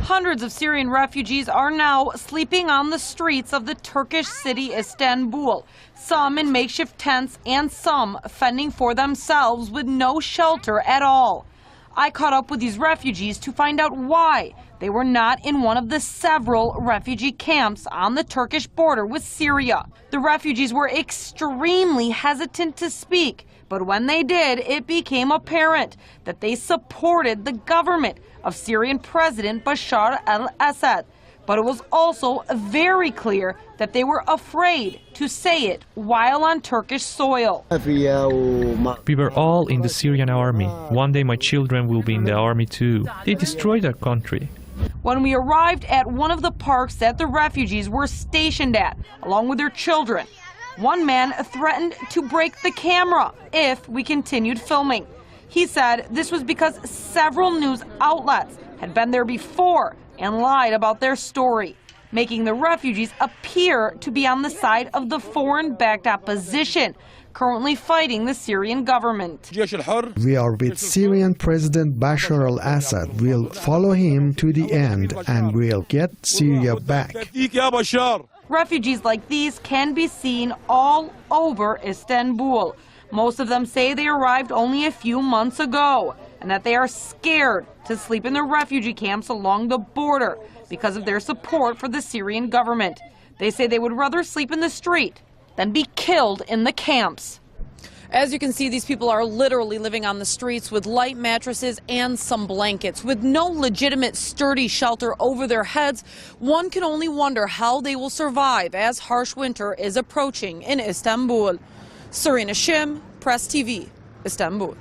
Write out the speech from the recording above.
Hundreds of Syrian refugees are now sleeping on the streets of the Turkish city Istanbul, some in makeshift tents and some fending for themselves with no shelter at all. I caught up with these refugees to find out why they were not in one of the several refugee camps on the Turkish border with Syria. The refugees were extremely hesitant to speak, but when they did, it became apparent that they supported the government of Syrian President Bashar al-Assad. But it was also very clear that they were afraid to say it while on Turkish soil. We were all in the Syrian army. One day my children will be in the army too. They destroyed our country. When we arrived at one of the parks that the refugees were stationed at, along with their children, one man threatened to break the camera if we continued filming. He said this was because several news outlets had been there before and lied about their story, making the refugees appear to be on the side of the foreign-backed opposition currently fighting the Syrian government. We are with Syrian President Bashar al-Assad. We'll follow him to the end and we'll get Syria back. Refugees like these can be seen all over Istanbul. Most of them say they arrived only a few months ago and that they are scared to sleep in the refugee camps along the border because of their support for the Syrian government. They say they would rather sleep in the street than be killed in the camps. As you can see, these people are literally living on the streets with light mattresses and some blankets. With no legitimate sturdy shelter over their heads, one can only wonder how they will survive as harsh winter is approaching in Istanbul. Syrian Hashim, Press TV, Istanbul.